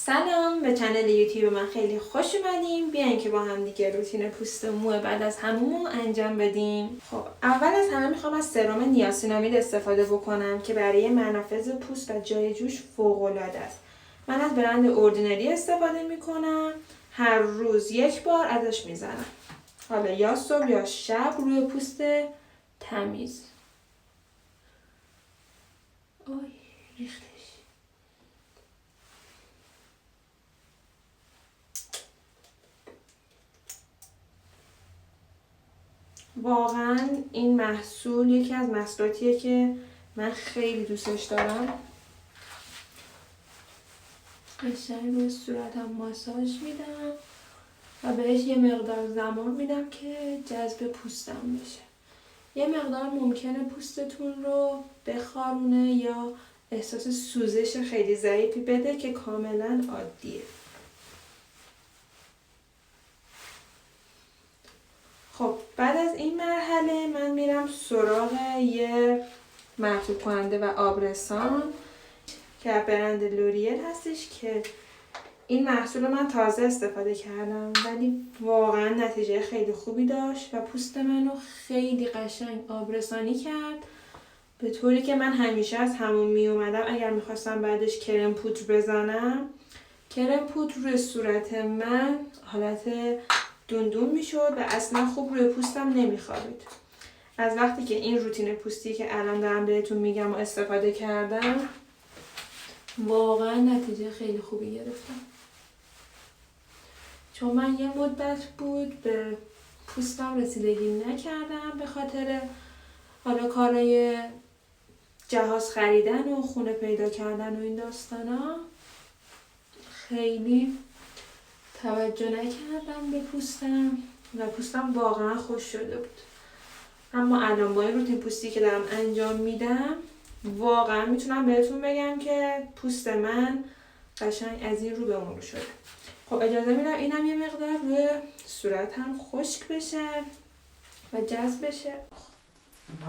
سلام، به کانال یوتیوب من خیلی خوش اومدیم. بیاین که با هم دیگه روتین پوست مو بعد از حموم انجام بدیم. خب اول از همه میخوام از سرم نیاسینامید استفاده بکنم که برای منافذ پوست و جای جوش فوق العاده است. من از برند اوردینری استفاده میکنم. هر روز یک بار ازش میزنم. حالا یا صبح یا شب روی پوست تمیز. اوه ریختش. واقعا این محصول یکی از محصولاتیه که من خیلی دوستش دارم. قشنگ روی صورتم ماساژ میدم و بهش یه مقدار زمان میدم که جذب پوستم بشه. یه مقدار ممکنه پوستتون رو بخارونه یا احساس سوزش خیلی ضعیفی بده که کاملا عادیه. خب بعد از این مرحله من میرم سراغ یه مرطوب کننده و آبرسان که برند لوریل هستش که این محصول من تازه استفاده کردم ولی واقعا نتیجه خیلی خوبی داشت و پوست منو خیلی قشنگ آبرسانی کرد، به طوری که من همیشه از حموم می اومدم اگر میخواستم بعدش کرم پودر بزنم، کرم پودر روی صورت من حالت دوندون میشد و اصلا خوب روی پوستم نمیخوابید. از وقتی که این روتین پوستی که الان دارم بهتون میگم و استفاده کردم واقعا نتیجه خیلی خوبی گرفتم. چون من یه مدت بود به پوستم رسیدگی نکردم به خاطر حالا کارای جهاز خریدن و خونه پیدا کردن و این داستانا، خیلی توجه نکردم به پوستم و پوستم واقعا خوش شده بود. اما الان با این روتین پوستی که دارم انجام میدم واقعا میتونم بهتون بگم که پوست من قشنگ از این رو به اون رو شده. خب اجازه میدم اینم یه مقدار روی صورتم خشک بشه و جذب بشه.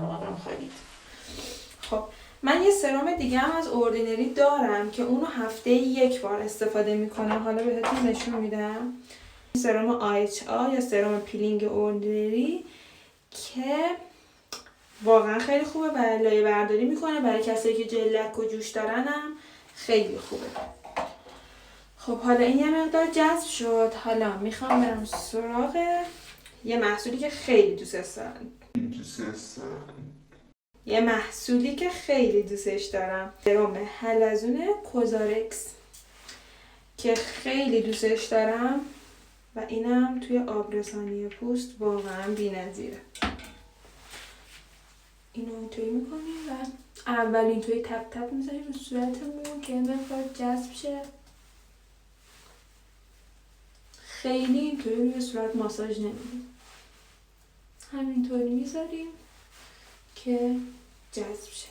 واقعا خالیت. خب من یه سرم دیگه هم از اوردینری دارم که اونو هفته یک بار استفاده میکنم. حالا بهتون نشون میدم. سرم AHA یا سرم پیلینگ اوردینری که واقعا خیلی خوبه و لایه برداری میکنه. برای کسایی که جلک و جوش دارنم خیلی خوبه. خب حالا این یه مقدار جذب شد. حالا میخوام برم سراغ یه محصولی که خیلی دوستش دارم. سرم حلزون کوزارکس که خیلی دوستش دارم و اینم توی آبرسانی پوست واقعا بی‌نظیره. اینو اینطوری میکنیم و اول اینطوری تپ تپ میذاریم رو صورتمون که مقدار جذب شه. خیلی اینطوری روی صورت ماساژ نمیدیم، همینطوری میذاریم که جذب شه.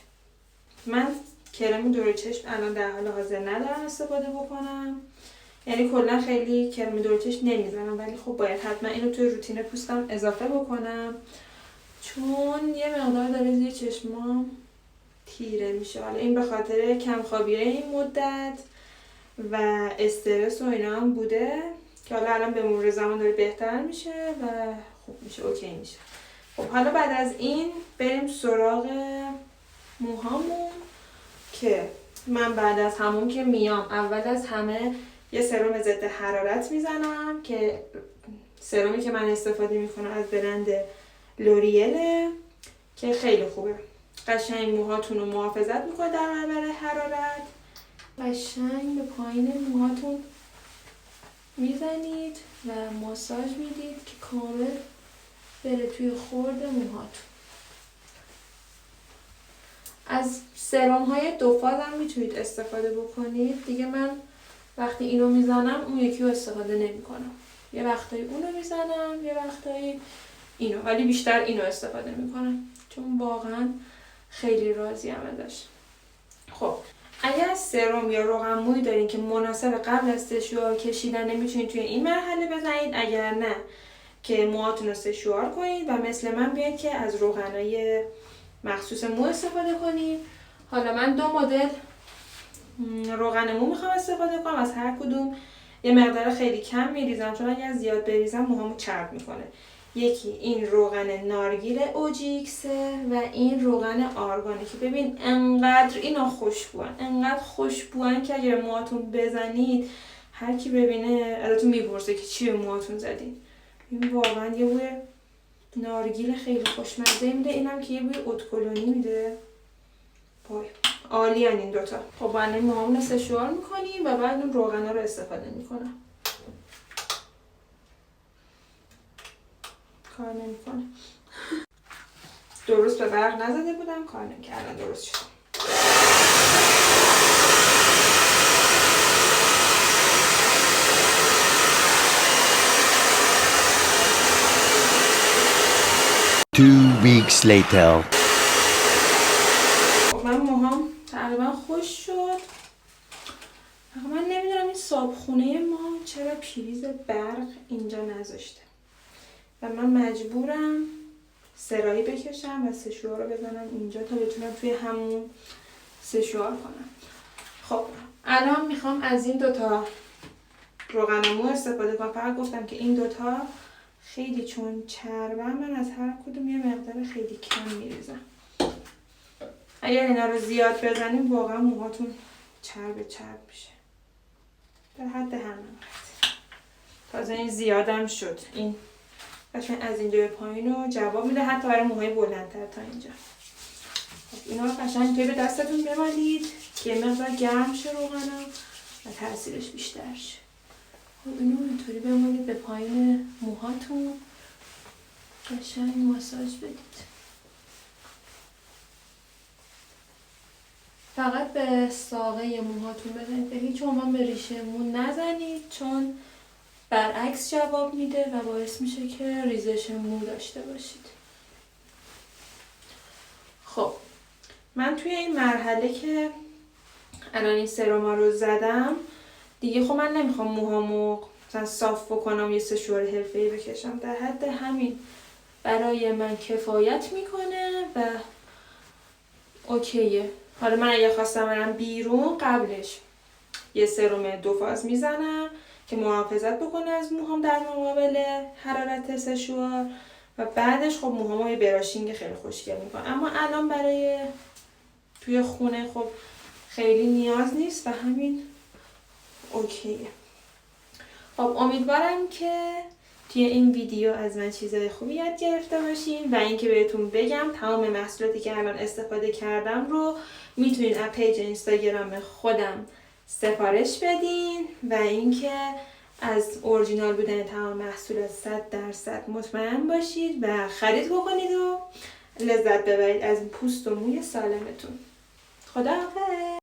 من کرم دور چشم الان در حال حاضر ندارم استفاده بکنم، یعنی کلا خیلی کرم دور چشم نمیزنم، ولی خب باید حتما اینو توی روتین پوستم اضافه بکنم چون یه مقدار داره زیر چشمام تیره میشه. حالا این به خاطر کمخوابی این مدت و استرس و اینا هم بوده که حالا الان به مرور زمان داره بهتر میشه و خوب میشه، اوکی میشه. خب حالا بعد از این بریم سراغ موهامون که من بعد از حموم که میام اول از همه یه سرم ضد حرارت میزنم که سرمی که من استفاده میکنم از برند لوریل که خیلی خوبه. قشنگ موهاتون رو محافظت میکنه در برابر حرارت. قشنگ به پایین موهاتون میزنید و ماساژ میدید که کامل بره توی خورد موهاتون. از سرم های دو فاز هم میتونید استفاده بکنید. دیگه من وقتی اینو میزنم اون یکی رو استفاده نمی کنم. یه وقتایی اونو میزنم یه وقتایی اینو، ولی بیشتر اینو استفاده میکنم چون واقعا خیلی راضیم ازش. خب اگر سرم یا روغن موی دارین که مناسب قبل از سشوار کشیدن میتونید توی این مرحله بزنید، اگر نه که موهاتون رو سشوار کنید و مثل من بیاید که از روغنای مخصوص مو استفاده کنید. حالا من دو مدل روغن مو میخوام استفاده کنم. از هر کدوم یه مقدار خیلی کم میریزم چون اگر زیاد بریزم موهامو چرب میکنه. یکی این روغن نارگیل اوجیکسه و این روغن آرگانه که ببین انقدر اینا خوشبوان، انقدر خوشبوان که اگر موهاتون بزنید هر کی ببینه ازتون میپرسه که چی به موهاتون زدین. این واقعا یه بوی نارگیل خیلی خوشمزه میده. اینم که یه بوی اتکلونی میده. وای عالی ان این دوتا. خب با این موهامون سشوار میکنیم و بعد اون روغنا رو استفاده میکنم. کار نمیکنه. درست به برق نزده بودم، کار نمیکردن، درست شد. Two weeks later. من موهام تقریبا خوش شد. من نمیدونم این صابخونه ما چرا پریز برق اینجا نذاشته و من مجبورم سرایی بکشم و سشوار رو بزنم اینجا تا بتونم توی همون سشوار کنم. خب الان میخوام از این دوتا روغن مو استفاده کنم. فقط گفتم که این دوتا خیلی چون چربن من از هر کدوم یه مقدار خیلی کم میریزم. اگر اینا رو زیاد بزنیم واقعا موهاتون چرب میشه. در حد همین تازه این زیادم شد. این قشنگ از اینجا به پایین رو جواب میده، حتی برای موهای بلندتر تا اینجا. خب اینا رو قشنگ توی به دستتون بمالید که یه مقدار گرم شه روغنا و تاثیرش بیشتر شه. خب اینو اینطوری بمالید به پایین موهاتون، قشنگ ماساژ بدید. فقط به ساقه موهاتون بزنید، به هیچ عنوان به ریشه مو نزنید چون برعکس جواب میده و باعث میشه که ریزش مو داشته باشید. خب من توی این مرحله که الان این سرما رو زدم دیگه، خب من نمیخوام موهامو مثلا صاف بکنم یه سشوار حرفه‌ای بکشم، در حد همین برای من کفایت میکنه و اوکیه. حالا من اگه خواستم برم بیرون قبلش یه سرم 2 فاز میزنم که محافظت بکنه از موهام در مقابل حرارت سشوار و بعدش خب موهامو یه براشینگ خیلی خوشگل میکنه. اما الان برای توی خونه خب خیلی نیاز نیست و همین اوکیه. خب امیدوارم که توی این ویدیو از من چیزای خوبی یاد گرفته باشین و اینکه بهتون بگم تمام محصولاتی که الان استفاده کردم رو میتونین از پیج اینستاگرام خودم سفارش بدین و اینکه از اورجینال بودن تمام محصولات 100% مطمئن باشید و خرید بکنید و لذت ببرید از این پوست و موی سالمتون. خداحافظ.